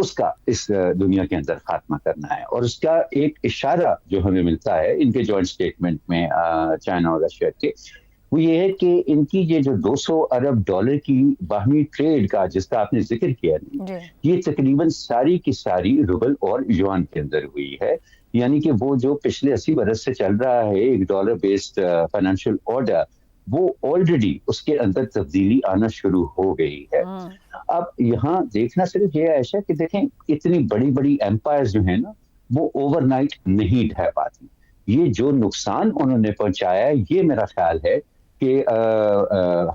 اس کا اس دنیا کے اندر خاتمہ کرنا ہے. اور اس کا ایک اشارہ جو ہمیں ملتا ہے ان کے جوائنٹ اسٹیٹمنٹ میں چائنا اور رشیا کے، وہ یہ ہے کہ ان کی یہ جو $200 ارب کی باہمی ٹریڈ کا جس کا آپ نے ذکر کیا یہ تقریباً ساری کی ساری روبل اور یوان کے اندر ہوئی ہے. یعنی کہ وہ جو پچھلے 80 برس سے چل رہا ہے ایک ڈالر بیسڈ فائنینشیل آرڈر، وہ آلریڈی اس کے اندر تبدیلی آنا شروع ہو گئی ہے. اب یہاں دیکھنا صرف یہ عائشہ کہ دیکھیں اتنی بڑی بڑی ایمپائر جو ہیں نا وہ اوور نائٹ نہیں ڈھہ پاتی. یہ جو نقصان انہوں نے پہنچایا ہے یہ میرا خیال ہے کہ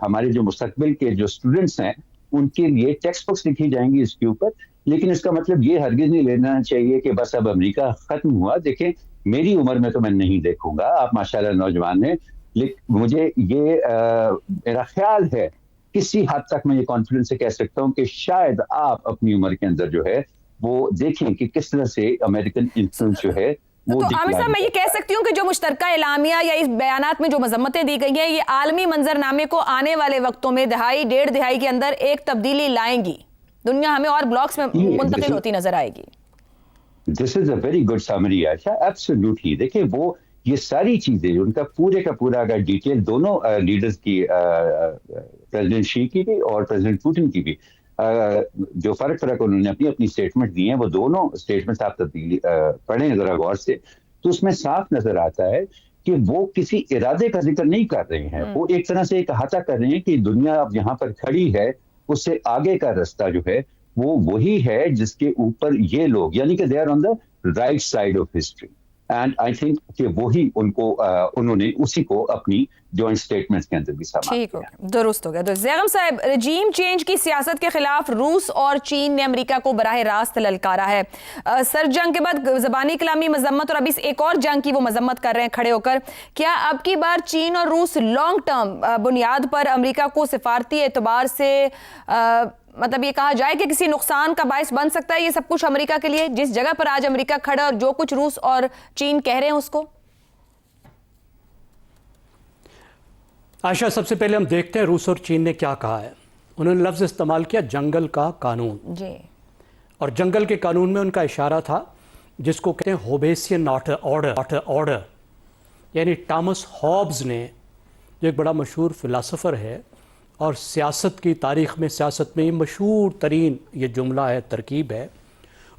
ہمارے جو مستقبل کے جو اسٹوڈنٹس ہیں ان کے لیے ٹیکسٹ بکس لکھی جائیں گی اس کے اوپر، لیکن اس کا مطلب یہ ہرگز نہیں لینا چاہیے کہ بس اب امریکہ ختم ہوا. دیکھیں میری عمر میں تو میں نہیں دیکھوں گا، آپ ماشاءاللہ نوجوان ہیں، لیکن مجھے یہ میرا خیال ہے کسی حد تک میں یہ کانفیڈنس سے کہہ سکتا ہوں کہ شاید آپ اپنی عمر کے اندر جو ہے وہ دیکھیں کہ کس طرح سے امریکن انفلوئنس جو ہے تو عامر صاحب میں یہ کہہ سکتی ہوں کہ جو مشترکہ اعلامیہ یا اس بیانات میں جو مذمتیں دی گئی ہیں یہ عالمی منظرنامے کو آنے والے وقتوں میں دہائی ڈیڑھ دہائی کے اندر ایک تبدیلی لائیں گی، دنیا ہمیں اور بلاکس میں منتقل ہوتی نظر آئے گی. This is a very good summary Ayesha, absolutely. دیکھیں وہ یہ ساری چیزیں ان کا پورے کا پورا اگر ڈیٹیل دونوں لیڈرز کی، پریزیڈنٹ شی کی بھی اور پریزیڈنٹ پوٹن کی بھی، جو فرق انہوں نے اپنی اپنی اسٹیٹمنٹ دی ہیں وہ دونوں اسٹیٹمنٹ آپ تبدیلی پڑھیں ذرا غور سے تو اس میں صاف نظر آتا ہے کہ وہ کسی ارادے کا ذکر نہیں کر رہے ہیں. وہ ایک طرح سے ایک احاطہ کر رہے ہیں کہ دنیا اب یہاں پر کھڑی ہے، اس سے آگے کا رستہ جو ہے وہ وہی ہے جس کے اوپر یہ لوگ یعنی کہ they are on the right side of history. And I think کہ وہی انہوں نے اسی کو اپنی جوائنٹ سٹیٹمنٹس کے اندر بھی سامان ٹھیک ہو گیا، درست ہو گیا. تو زیغم صاحب، رجیم چینج کی سیاست کے خلاف روس اور چین نے امریکہ کو براہ راست للکارا ہے. سر جنگ کے بعد زبانی کلامی مذمت اور ابھی ایک اور جنگ کی وہ مذمت کر رہے ہیں کھڑے ہو کر. کیا اب کی بار چین اور روس لانگ ٹرم بنیاد پر امریکہ کو سفارتی اعتبار سے مطلب یہ کہا جائے کہ کسی نقصان کا باعث بن سکتا ہے یہ سب کچھ امریکہ کے لیے، جس جگہ پر آج امریکہ کھڑا اور جو کچھ روس اور چین کہہ رہے ہیں اس کو؟ عائشہ سب سے پہلے ہم دیکھتے ہیں روس اور چین نے کیا کہا ہے. انہوں نے لفظ استعمال کیا جنگل کا قانون جی، اور جنگل کے قانون میں ان کا اشارہ تھا جس کو کہتے ہیں ہوبیسین آرڈر، یعنی ٹامس ہابز نے جو ایک بڑا مشہور فلاسفر ہے اور سیاست کی تاریخ میں سیاست میں یہ مشہور ترین یہ جملہ ہے، ترکیب ہے.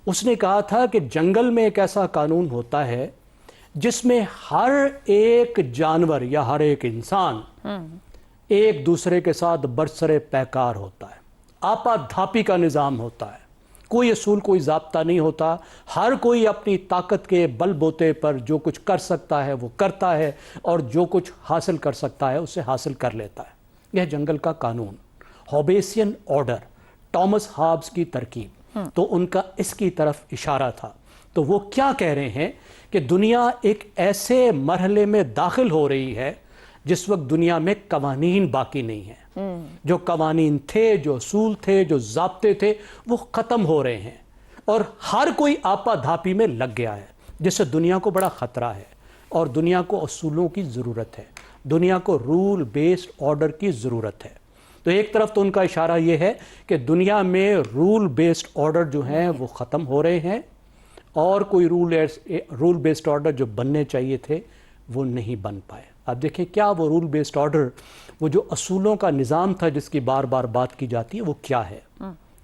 اس نے کہا تھا کہ جنگل میں ایک ایسا قانون ہوتا ہے جس میں ہر ایک جانور یا ہر ایک انسان ایک دوسرے کے ساتھ برسر پیکار ہوتا ہے، آپا دھاپی کا نظام ہوتا ہے، کوئی اصول کوئی ضابطہ نہیں ہوتا، ہر کوئی اپنی طاقت کے بل بوتے پر جو کچھ کر سکتا ہے وہ کرتا ہے اور جو کچھ حاصل کر سکتا ہے اسے حاصل کر لیتا ہے. یہ جنگل کا قانون، ہوبیسین آرڈر، ٹامس ہابز کی ترکیب. تو ان کا اس کی طرف اشارہ تھا. تو وہ کیا کہہ رہے ہیں کہ دنیا ایک ایسے مرحلے میں داخل ہو رہی ہے جس وقت دنیا میں قوانین باقی نہیں ہیں. جو قوانین تھے، جو اصول تھے، جو ضابطے تھے وہ ختم ہو رہے ہیں اور ہر کوئی آپا دھاپی میں لگ گیا ہے جس سے دنیا کو بڑا خطرہ ہے. اور دنیا کو اصولوں کی ضرورت ہے، دنیا کو رول بیسڈ آرڈر کی ضرورت ہے. تو ایک طرف تو ان کا اشارہ یہ ہے کہ دنیا میں رول بیسڈ آرڈر جو ہیں وہ ختم ہو رہے ہیں اور کوئی رول بیسڈ آرڈر جو بننے چاہیے تھے وہ نہیں بن پائے. اب دیکھیں کیا وہ رول بیسڈ آرڈر، وہ جو اصولوں کا نظام تھا جس کی بار بار بات کی جاتی ہے، وہ کیا ہے؟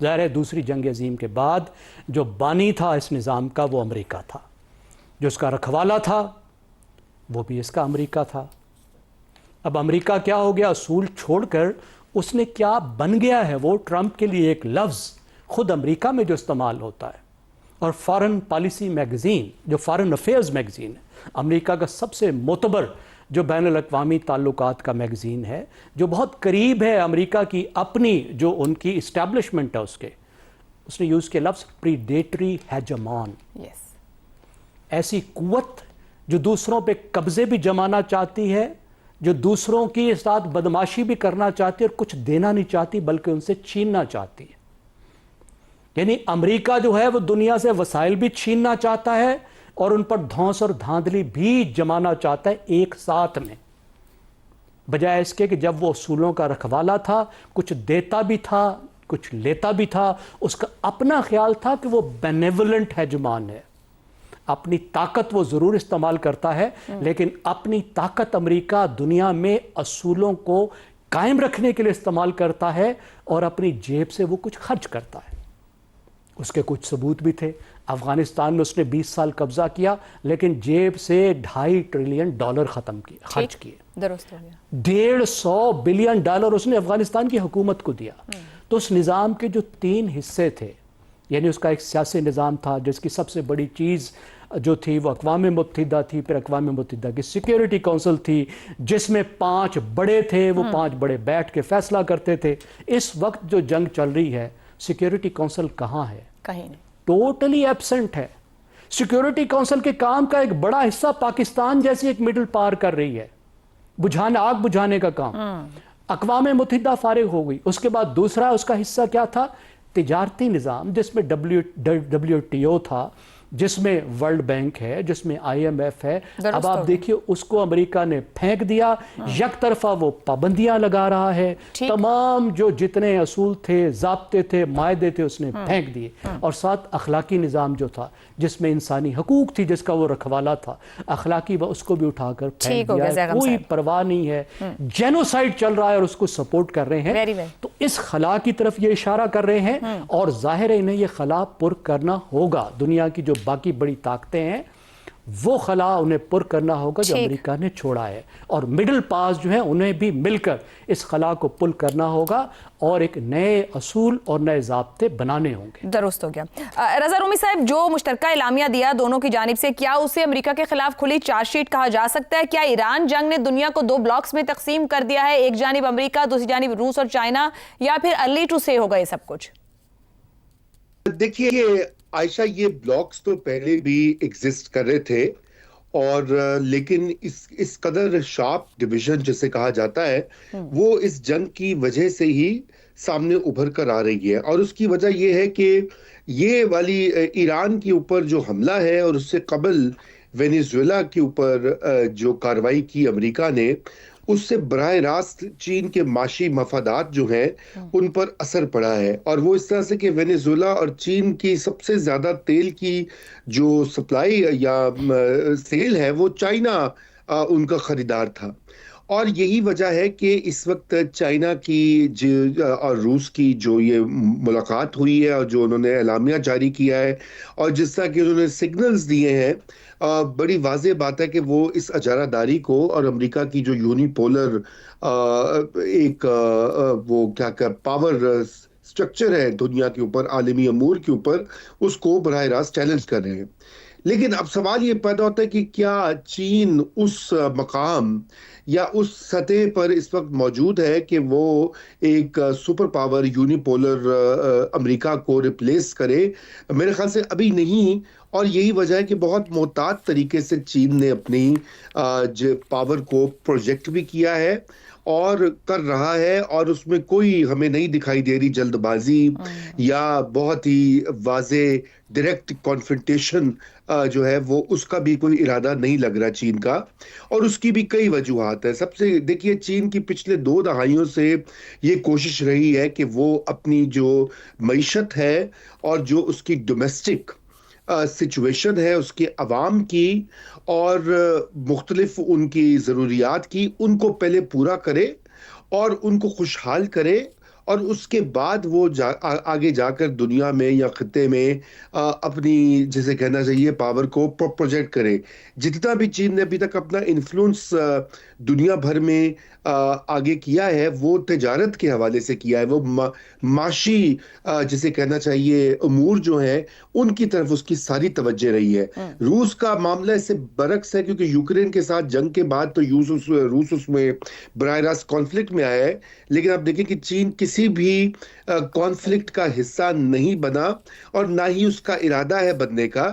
ظاہر ہے دوسری جنگ عظیم کے بعد جو بانی تھا اس نظام کا وہ امریکہ تھا، جو اس کا رکھوالا تھا وہ بھی اس کا امریکہ تھا. اب امریکہ کیا ہو گیا؟ اصول چھوڑ کر اس نے کیا بن گیا ہے؟ وہ ٹرمپ کے لیے ایک لفظ خود امریکہ میں جو استعمال ہوتا ہے. اور فارن پالیسی میگزین جو فارن افیئرز میگزین ہے، امریکہ کا سب سے معتبر جو بین الاقوامی تعلقات کا میگزین ہے، جو بہت قریب ہے امریکہ کی اپنی جو ان کی اسٹیبلشمنٹ ہے اس نے یوز کیا لفظ پریڈیٹری ہیجمان. ایسی قوت جو دوسروں پہ قبضے بھی جمانا چاہتی ہے، جو دوسروں کی ساتھ بدماشی بھی کرنا چاہتی ہے اور کچھ دینا نہیں چاہتی بلکہ ان سے چھیننا چاہتی ہے. یعنی امریکہ جو ہے وہ دنیا سے وسائل بھی چھیننا چاہتا ہے اور ان پر دھونس اور دھاندلی بھی جمانا چاہتا ہے ایک ساتھ میں، بجائے اس کے کہ جب وہ اصولوں کا رکھوالا تھا کچھ دیتا بھی تھا کچھ لیتا بھی تھا، اس کا اپنا خیال تھا کہ وہ بینیولنٹ ہیجمان ہے، اپنی طاقت وہ ضرور استعمال کرتا ہے، لیکن اپنی طاقت امریکہ دنیا میں اصولوں کو قائم رکھنے کے لیے استعمال کرتا ہے اور اپنی جیب سے وہ کچھ خرچ کرتا ہے۔ اس کے کچھ ثبوت بھی تھے۔ افغانستان میں اس نے 20 سال قبضہ کیا، لیکن جیب سے $2.5 ٹریلین خرچ کیے، درست ہو گیا۔ $150 بلین اس نے افغانستان کی حکومت کو دیا۔ تو اس نظام کے جو 3 حصے تھے، یعنی اس کا ایک سیاسی نظام تھا جس کی سب سے بڑی چیز جو تھی وہ اقوام متحدہ تھی، پھر اقوام متحدہ کی سیکیورٹی کونسل تھی جس میں 5 بڑے تھے، وہ 5 بڑے بیٹھ کے فیصلہ کرتے تھے۔ اس وقت جو جنگ چل رہی ہے، سیکیورٹی کونسل کہاں ہے؟ کہیں نہیں، ٹوٹلی ایبسنٹ ہے۔ سیکیورٹی کونسل کے کام کا ایک بڑا حصہ پاکستان جیسی ایک مڈل پاور کر رہی ہے، آگ بجھانے کا کام۔ اقوام متحدہ فارغ ہو گئی۔ اس کے بعد دوسرا اس کا حصہ کیا تھا؟ تجارتی نظام، جس میں WTO تھا، جس میں ورلڈ بینک ہے، جس میں IMF ہے۔ اب آپ دیکھیے اس کو امریکہ نے پھینک دیا، یک طرفہ وہ پابندیاں لگا رہا ہے، تمام جو جتنے اصول تھے، ضابطے تھے، معاہدے تھے، اس نے پھینک دیے۔ اور ساتھ اخلاقی نظام جو تھا جس میں انسانی حقوق تھی، جس کا وہ رکھوالا تھا، اخلاقی اس کو بھی اٹھا کر پھینک دیا، کوئی پرواہ نہیں ہے۔ جینوسائیڈ چل رہا ہے اور اس کو سپورٹ کر رہے ہیں۔ تو اس خلا کی طرف یہ اشارہ کر رہے ہیں، اور ظاہر ہے انہیں یہ خلا پر کرنا ہوگا۔ دنیا کی جو باقی بڑی طاقتیں ہیں وہ خلا انہیں پر کرنا ہوگا جو امریکہ نے چھوڑا ہے، اور مڈل پاس جو ہیں انہیں بھی مل کر اس خلا کو پل کرنا ہوگا اور ایک نئے اصول اور نئے ضابطے بنانے ہوں گے۔ درست ہو گیا۔ رضا رومی صاحب، جو مشترکہ اعلامیہ دیا دونوں کی جانب سے، کیا اسے امریکہ کے خلاف کھلی چارج شیٹ کہا جا سکتا ہے؟ کیا ایران جنگ نے دنیا کو 2 بلاکس میں تقسیم کر دیا ہے، ایک جانب امریکہ، دوسری جانب روس اور چائنا، یا پھر ارلی ٹو سے ہوگا یہ سب کچھ؟ دیکھیے عائشہ، یہ بلاکس تو پہلے بھی ایگزسٹ کر رہے تھے، اور لیکن اس قدر شارپ ڈویژن جسے کہا جاتا ہے وہ اس جنگ کی وجہ سے ہی سامنے ابھر کر آ رہی ہے۔ اور اس کی وجہ یہ ہے کہ یہ والی ایران کے اوپر جو حملہ ہے، اور اس سے قبل وینیزویلا کے اوپر جو کارروائی کی امریکہ نے، اس سے براہ راست چین کے معاشی مفادات جو ہیں ان پر اثر پڑا ہے۔ اور وہ اس طرح سے کہ وینیزویلا اور چین کی سب سے زیادہ تیل کی جو سپلائی یا سیل ہے وہ چائنا ان کا خریدار تھا۔ اور یہی وجہ ہے کہ اس وقت چائنا کی اور روس کی جو یہ ملاقات ہوئی ہے، اور جو انہوں نے اعلامیہ جاری کیا ہے، اور جس طرح کہ انہوں نے سگنلز دیے ہیں، بڑی واضح بات ہے کہ وہ اس اجارہ داری کو اور امریکہ کی جو یونیپولر ایک وہ کیا پاور سٹرکچر ہے دنیا کے اوپر، عالمی امور کے اوپر، اس کو براہ راست چیلنج کر رہے ہیں۔ لیکن اب سوال یہ پیدا ہوتا ہے کہ کیا چین اس مقام یا اس سطح پر اس وقت موجود ہے کہ وہ ایک سپر پاور یونیپولر امریکہ کو ریپلیس کرے؟ میرے خیال سے ابھی نہیں، اور یہی وجہ ہے کہ بہت محتاط طریقے سے چین نے اپنی پاور کو پروجیکٹ بھی کیا ہے اور کر رہا ہے، اور اس میں کوئی ہمیں نہیں دکھائی دے رہی جلد بازی یا بہت ہی واضح ڈائریکٹ کانفرنٹیشن جو ہے، وہ اس کا بھی کوئی ارادہ نہیں لگ رہا چین کا۔ اور اس کی بھی کئی وجوہات ہیں۔ سب سے دیکھیے، چین کی پچھلے 2 دہائیوں سے یہ کوشش رہی ہے کہ وہ اپنی جو معیشت ہے اور جو اس کی ڈومیسٹک سچویشن ہے، اس کے عوام کی اور مختلف ان کی ضروریات کی، ان کو پہلے پورا کرے اور ان کو خوشحال کرے، اور اس کے بعد وہ آگے جا کر دنیا میں یا خطے میں اپنی جسے کہنا چاہیے پاور کو پروجیکٹ کرے۔ جتنا بھی چین نے ابھی تک اپنا انفلوئنس دنیا بھر میں آگے کیا ہے، وہ تجارت کے حوالے سے کیا ہے، وہ معاشی جسے کہنا چاہیے امور جو ہیں ان کی طرف اس کی ساری توجہ رہی ہے۔ روس کا معاملہ اس سے برعکس ہے، کیونکہ یوکرین کے ساتھ جنگ کے بعد تو روس اس میں براہ راست کانفلکٹ میں آیا ہے، لیکن آپ دیکھیں کہ چین کسی بھی کانفلکٹ کا حصہ نہیں بنا، اور نہ ہی اس کا ارادہ ہے بننے کا،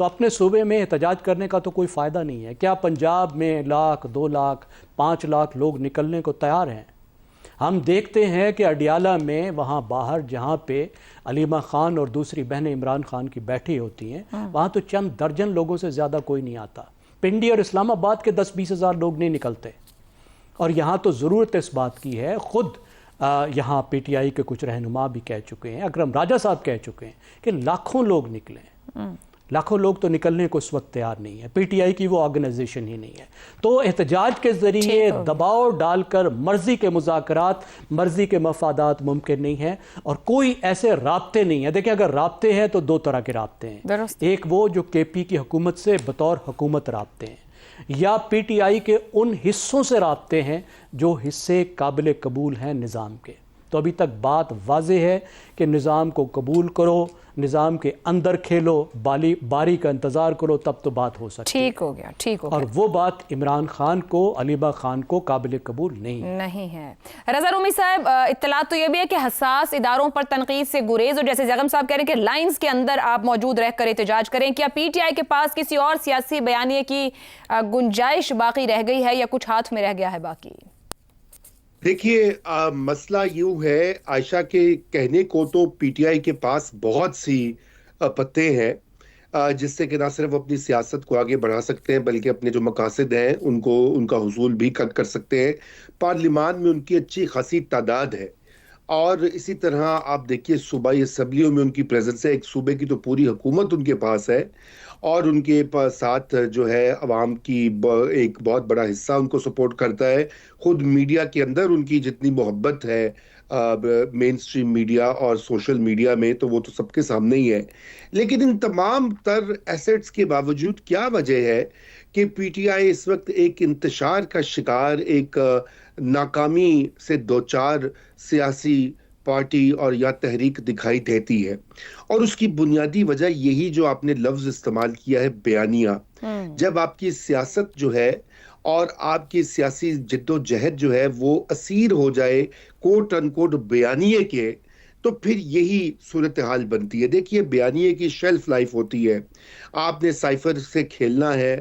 تو اپنے صوبے میں احتجاج کرنے کا تو کوئی فائدہ نہیں ہے. کیا پنجاب میں 1 لاکھ 2 لاکھ 5 لاکھ لوگ نکلنے کو تیار ہیں؟ ہم دیکھتے ہیں کہ اڈیالہ میں وہاں باہر جہاں پہ علیمہ خان اور دوسری بہنیں عمران خان کی بیٹھی ہوتی ہیں وہاں تو چند درجن لوگوں سے زیادہ کوئی نہیں آتا. پنڈی اور اسلام آباد کے 10-20 ہزار لوگ نہیں نکلتے. اور یہاں تو ضرورت اس بات کی ہے، خود یہاں پی ٹی آئی کے کچھ رہنما بھی کہہ چکے ہیں، اکرم راجہ صاحب کہہ چکے ہیں کہ لاکھوں لوگ نکلیں. لاکھوں لوگ تو نکلنے کو اس وقت تیار نہیں ہے. پی ٹی آئی کی وہ آرگنائزیشن ہی نہیں ہے. تو احتجاج کے ذریعے دباؤ ڈال کر مرضی کے مذاکرات، مرضی کے مفادات ممکن نہیں ہیں، اور کوئی ایسے رابطے نہیں ہیں. دیکھیں اگر رابطے ہیں تو 2 طرح کے رابطے ہیں. ایک وہ جو کے پی کی حکومت سے بطور حکومت رابطے ہیں، یا پی ٹی آئی کے ان حصوں سے رابطے ہیں جو حصے قابل قبول ہیں نظام کے. تو ابھی تک بات واضح ہے کہ نظام کو قبول کرو، نظام کے اندر کھیلو، باری کا انتظار کرو، تب تو بات ہو سکتی ہے. ٹھیک ہو گیا. اور وہ بات عمران خان کو، علیمہ خان کو قابل قبول نہیں ہے. رضا رومی صاحب، اطلاعات تو یہ بھی ہے کہ حساس اداروں پر تنقید سے گریز، اور جیسے زغم صاحب کہہ رہے ہیں کہ لائنز کے اندر آپ موجود رہ کر احتجاج کریں. کیا پی ٹی آئی کے پاس کسی اور سیاسی بیانیے کی گنجائش باقی رہ گئی ہے یا کچھ ہاتھ میں رہ گیا ہے باقی؟ دیکھیے، مسئلہ یوں ہے، عائشہ کے کہنے کو تو پی ٹی آئی کے پاس بہت سی پتے ہیں جس سے کہ نہ صرف اپنی سیاست کو آگے بڑھا سکتے ہیں بلکہ اپنے جو مقاصد ہیں ان کا حصول بھی کر سکتے ہیں. پارلیمان میں ان کی اچھی خاصی تعداد ہے، اور اسی طرح آپ دیکھیے صوبائی اسمبلیوں میں ان کی پریزنس ہے. ایک صوبے کی تو پوری حکومت ان کے پاس ہے، اور ان کے ساتھ جو ہے عوام کی ایک بہت بڑا حصہ ان کو سپورٹ کرتا ہے. خود میڈیا کے اندر ان کی جتنی محبت ہے، مین سٹریم میڈیا اور سوشل میڈیا میں، تو وہ تو سب کے سامنے ہی ہے. لیکن ان تمام تر ایسٹس کے باوجود کیا وجہ ہے کہ پی ٹی آئی اس وقت ایک انتشار کا شکار، ایک ناکامی سے دوچار سیاسی پارٹی اور یا تحریک دکھائی دیتی ہے؟ اور اس کی بنیادی وجہ یہی جو آپ نے لفظ استعمال کیا ہے، بیانیہ. جب آپ کی سیاست جو ہے اور آپ کی سیاسی جد و جہد جو ہے وہ اسیر ہو جائے کوٹ ان کوٹ بیانیے کے، تو پھر یہی صورتحال بنتی ہے. دیکھیے، بیانیے کی شیلف لائف ہوتی ہے. آپ نے سائفر سے کھیلنا ہے،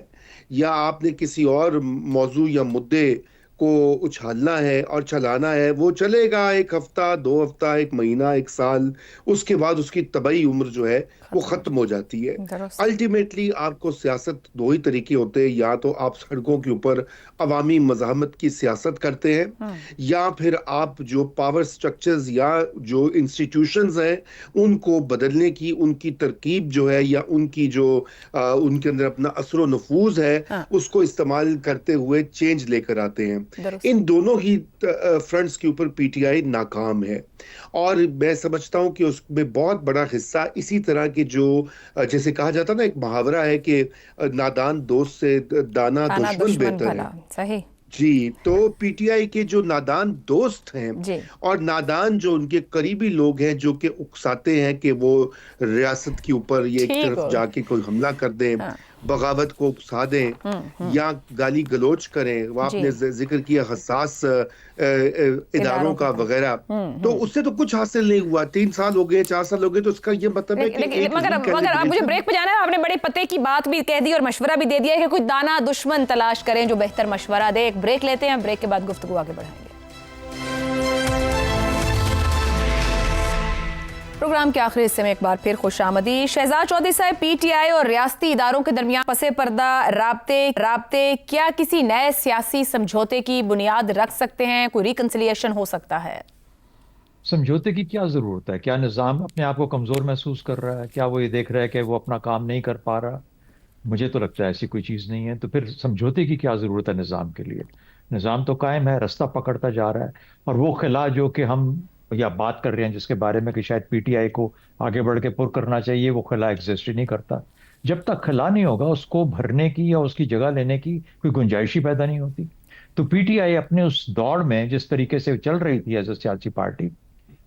یا آپ نے کسی اور موضوع یا مدعے کو اچھالنا ہے اور چلانا ہے، وہ چلے گا 1 ہفتہ 2 ہفتہ 1 مہینہ 1 سال، اس کے بعد اس کی طبعی عمر جو ہے وہ ختم ہو جاتی ہے. الٹیمیٹلی آپ کو سیاست 2 ہی طریقے ہوتے ہیں، یا تو آپ سڑکوں کے اوپر عوامی مزاحمت کی سیاست کرتے ہیں، یا پھر آپ جو پاور سٹرکچرز یا جو انسٹیٹیوشنز ہیں ان کو بدلنے کی، ان کی ترکیب جو ہے یا ان کی جو ان کے اندر اپنا اثر و نفوذ ہے اس کو استعمال کرتے ہوئے چینج لے کر آتے ہیں. ان دونوں ہی فرنٹس کے اوپر پی ٹی آئی ناکام ہے، اور میں سمجھتا ہوں کہ اس میں بہت بڑا حصہ اسی طرح کے جو جیسے کہا جاتا نا، ایک محاورہ ہے کہ نادان دوست سے دانا دشمن بہتر ہے. صحیح جی. تو پی ٹی آئی کے جو نادان دوست ہیں اور نادان جو ان کے قریبی لوگ ہیں جو کہ اکساتے ہیں کہ وہ ریاست کے اوپر یہ ایک طرف جا کے کوئی حملہ کر دیں، بغاوت کو اکسا دیں یا گالی گلوچ کریں. وہ آپ نے ذکر کیا حساس اداروں کا وغیرہ، تو اس سے تو کچھ حاصل نہیں ہوا. 3 سال ہو گئے، 4 سال ہو گئے، تو اس کا یہ مطلب ہے کہ مگر آپ مجھے بریک پہ جانا ہے. آپ نے بڑے پتے کی بات بھی کہہ دی اور مشورہ بھی دے دیا ہے کہ کوئی دانا دشمن تلاش کریں جو بہتر مشورہ دے. ایک بریک لیتے ہیں، بریک کے بعد گفتگو آگے بڑھائیں گے. پروگرام کے آخری حصے میں ایک بار پھر خوش آمدید. شہزاد چودھری صاحب، پی ٹی آئی اور ریاستی اداروں کے درمیان پس پردہ رابطے کیا کسی نئے سیاسی سمجھوتے کی بنیاد رکھ سکتے ہیں؟ کوئی ریکنسیلیشن ہو سکتا ہے؟ سمجھوتے کی کیا ضرورت ہے؟ کیا نظام اپنے آپ کو کمزور محسوس کر رہا ہے؟ کیا وہ یہ دیکھ رہا ہے کہ وہ اپنا کام نہیں کر پا رہا؟ مجھے تو لگتا ہے ایسی کوئی چیز نہیں ہے. تو پھر سمجھوتے کی کیا ضرورت ہے نظام کے لیے؟ نظام تو قائم ہے، رستہ پکڑتا جا رہا ہے. اور وہ خلا جو کہ ہم یا بات کر رہے ہیں جس کے بارے میں کہ شاید پی ٹی آئی کو آگے بڑھ کے پر کرنا چاہیے، وہ خلا ایگزسٹ ہی نہیں کرتا. جب تک خلا نہیں ہوگا اس کو بھرنے کی یا اس کی جگہ لینے کی کوئی گنجائش ہی پیدا نہیں ہوتی. تو پی ٹی آئی اپنے اس دوڑ میں جس طریقے سے چل رہی تھی ایز اے سیاسی پارٹی،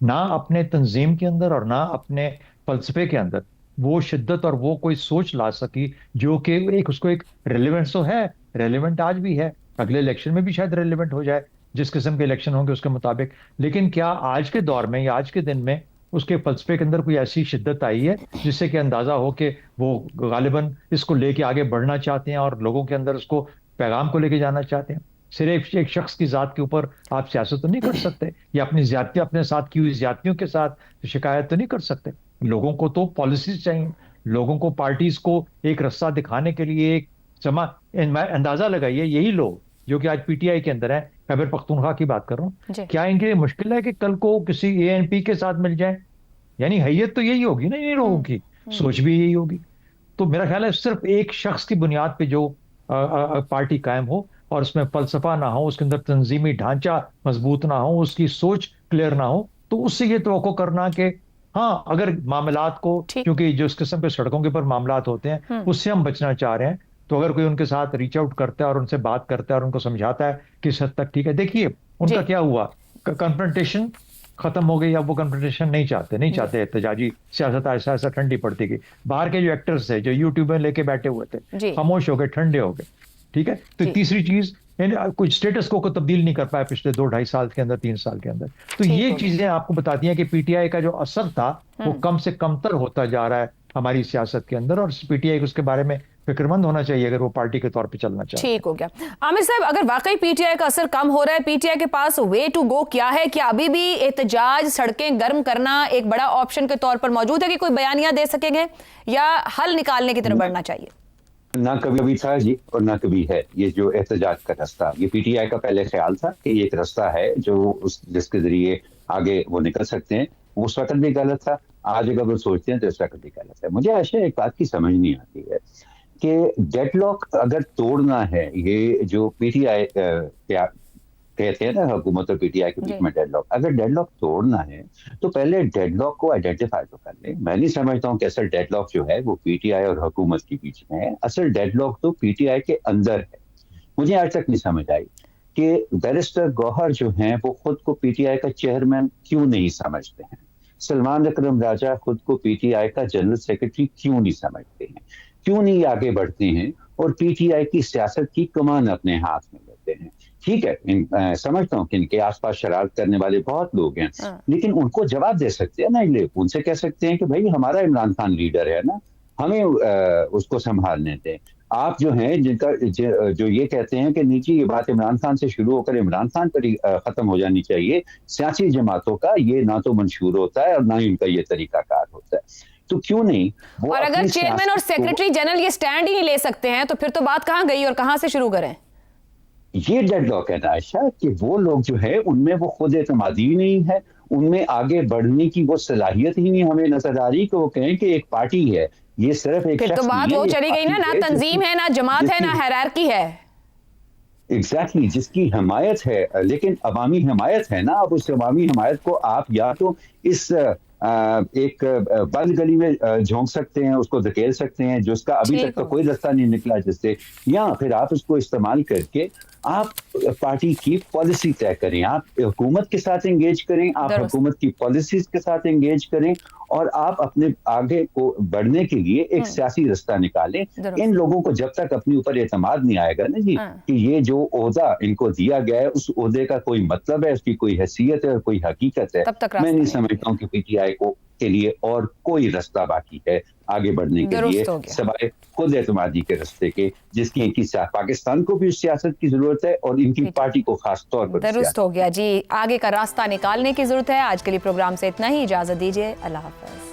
نہ اپنے تنظیم کے اندر اور نہ اپنے فلسفے کے اندر وہ شدت اور وہ کوئی سوچ لا سکی جو کہ اس کو ایک ریلیونس تو ہے، ریلیونٹ آج بھی ہے، اگلے الیکشن میں بھی شاید ریلیونٹ ہو جائے جس قسم کے الیکشن ہوں گے اس کے مطابق. لیکن کیا آج کے دور میں یا آج کے دن میں اس کے فلسفے کے اندر کوئی ایسی شدت آئی ہے جس سے کہ اندازہ ہو کہ وہ غالباً اس کو لے کے آگے بڑھنا چاہتے ہیں اور لوگوں کے اندر اس کو پیغام کو لے کے جانا چاہتے ہیں. صرف ایک شخص کی ذات کے اوپر آپ سیاست تو نہیں کر سکتے, یا اپنی زیادتیاں اپنے ساتھ کی ہوئی زیادتیوں کے ساتھ شکایت تو نہیں کر سکتے. لوگوں کو تو پالیسیز چاہیے, لوگوں کو پارٹیز کو ایک رستہ دکھانے کے لیے ایک اندازہ لگائیے. یہی لوگ جو کہ آج پی ٹی آئی کے اندر ہیں, خیبر پختونخوا کی بات کر رہا ہوں, کیا ان کے لیے مشکل ہے کہ کل کو کسی اے این پی کے ساتھ مل جائیں؟ یعنی حیت تو یہی ہوگی نا ان لوگوں کی, سوچ بھی یہی ہوگی. تو میرا خیال ہے صرف ایک شخص کی بنیاد پہ جو پارٹی قائم ہو اور اس میں فلسفہ نہ ہو, اس کے اندر تنظیمی ڈھانچہ مضبوط نہ ہو, اس کی سوچ کلیئر نہ ہو, تو اس سے یہ توقع کرنا کہ ہاں اگر معاملات کو, کیونکہ جو اس قسم کے سڑکوں کے اوپر معاملات ہوتے ہیں اس سے ہم بچنا چاہ رہے ہیں, تو اگر کوئی ان کے ساتھ ریچ آؤٹ کرتا ہے اور ان سے بات کرتا ہے اور ان کو سمجھاتا ہے کس حد تک ٹھیک ہے. دیکھیے ان کا کیا ہوا, کنفرنٹیشن ختم ہو گئی, اب وہ کنفرنٹیشن نہیں چاہتے احتجاجی سیاست ایسا ایسا ٹھنڈی پڑتی گئی. باہر کے جو ایکٹرز تھے جو یوٹیوب میں لے کے بیٹھے ہوئے تھے خاموش ہو گئے, ٹھنڈے ہو گئے. ٹھیک ہے. تو تیسری چیز, کچھ اسٹیٹس کو تبدیل نہیں کر پایا پچھلے 2-2.5 سال کے اندر, 3 سال کے اندر. تو یہ چیزیں آپ کو بتاتی ہیں کہ پی ٹی آئی کا جو اثر تھا وہ کم سے کم تر ہوتا جا رہا ہے ہماری سیاست کے اندر, اور پی ٹی آئی کو اس کے بارے میں فکر مند ہونا چاہیے اگر وہ پارٹی کے طور پہ چلنا چاہے. ٹھیک ہو گیا. عامر صاحب, اگر واقعی پی ٹی آئی کا اثر کم ہو رہا ہے, پی ٹی آئی کے پاس وے ٹو گو کیا ہے؟ کیا ابھی بھی احتجاج, سڑکیں گرم کرنا ایک بڑا آپشن کے طور پر موجود ہے کہ کوئی بیانیہ دے سکیں گے, یا حل نکالنے کی طرف بڑھنا چاہیے؟ نہ کبھی تھا جی اور نہ کبھی ہے یہ جو احتجاج کا راستہ. یہ پی ٹی آئی کا پہلے خیال تھا کہ یہ ایک راستہ ہے جو جس کے ذریعے آگے وہ نکل سکتے ہیں. اس وقت بھی غلط تھا, آج اگر وہ سوچتے ہیں تو اس وقت بھی غلط ہے. مجھے ایسے ایک بات کی سمجھ نہیں آتی ہے کہ ڈیڈ لاک اگر توڑنا ہے, یہ جو پی ٹی آئی کہتے ہیں نا حکومت اور پی ٹی آئی کے بیچ میں ڈیڈ لاک, اگر ڈیڈ لاک توڑنا ہے تو پہلے ڈیڈ لاک کو آئیڈینٹیفائی تو کر لیں. میں نہیں سمجھتا ہوں کہ اصل ڈیڈ لاک جو ہے وہ پی ٹی آئی اور حکومت کے بیچ میں ہے. اصل ڈیڈ لاک تو پی ٹی آئی کے اندر ہے. مجھے آج تک نہیں سمجھ آئی کہ بیرسٹر گوہر جو ہیں وہ خود کو پی ٹی آئی کا چیئرمین کیوں نہیں سمجھتے ہیں, سلمان اکرم راجہ خود کو پی ٹی آئی کا جنرل سیکرٹری کیوں نہیں سمجھتے ہیں, کیوں نہیں آگے بڑھتے ہیں اور پی ٹی آئی کی سیاست کی کمان اپنے ہاتھ میں لیتے ہیں. ٹھیک ہے, سمجھتا ہوں کہ ان کے آس پاس شرارت کرنے والے بہت لوگ ہیں, لیکن ان کو جواب دے سکتے ہیں نا. ان سے کہہ سکتے ہیں کہ بھائی ہمارا عمران خان لیڈر ہے نا, ہمیں اس کو سنبھالنے دیں. آپ جو ہیں جن کا جو یہ کہتے ہیں کہ نیچے یہ بات عمران خان سے شروع ہو کر عمران خان پر ہی ختم ہو جانی چاہیے, سیاسی جماعتوں کا یہ نہ تو منشور ہوتا ہے اور نہ ہی ان کا یہ طریقہ کار ہوتا ہے. تو کیوں نہیں وہ, اور اگر چیئرمین اور سیکرٹری جنرل یہ سٹینڈ ہی نہیں لے سکتے ہیں تو پھر تو بات کہاں گئی اور کہاں سے شروع کریں؟ یہ ڈیڈ لاک ہے عائشہ کہ وہ لوگ جو ہے ان میں وہ خود اعتمادی ہی نہیں ہے, ان میں آگے بڑھنے کی وہ صلاحیت ہی نہیں ہمیں نظر آ رہی کہ وہ کہیں کہ ایک پارٹی ہے. یہ صرف ایک پھر تو بات وہ چلی گئی نا, نہ تنظیم ہے, نہ جماعت ہے, نہ ہیرارکی ہے. ایگزیکٹلی, جس کی حمایت ہے لیکن عوامی حمایت ہے نا. اب اس عوامی حمایت کو آپ یا تو اس ایک بند گلی میں جھونک سکتے ہیں, اس کو دھکیل سکتے ہیں جو اس کا ابھی تک تو کوئی راستہ نہیں نکلا جس سے, یا پھر آپ اس کو استعمال کر کے آپ پارٹی کی پالیسی طے کریں, آپ حکومت کے ساتھ انگیج کریں, آپ حکومت کی پالیسیز کے ساتھ انگیج کریں, اور آپ اپنے آگے کو بڑھنے کے لیے ایک سیاسی راستہ نکالیں. ان لوگوں کو جب تک اپنے اوپر اعتماد نہیں آئے گا نا جی کہ یہ جو عہدہ ان کو دیا گیا ہے اس عہدے کا کوئی مطلب ہے, اس کی کوئی حیثیت ہے اور کوئی حقیقت ہے, میں نہیں سمجھتا ہوں کہ پی ٹی آئی کو کے لیے اور کوئی راستہ باقی ہے آگے بڑھنے کے لیے سوائے خود اعتمادی کے راستے کے, جس کی ان کی پاکستان کو بھی اس سیاست کی ضرورت ہے اور ان کی پارٹی کو خاص طور پر. درست ہو گیا جی, آگے کا راستہ نکالنے کی ضرورت ہے. آج کے لیے پروگرام سے اتنا ہی, اجازت دیجیے, اللہ حافظ.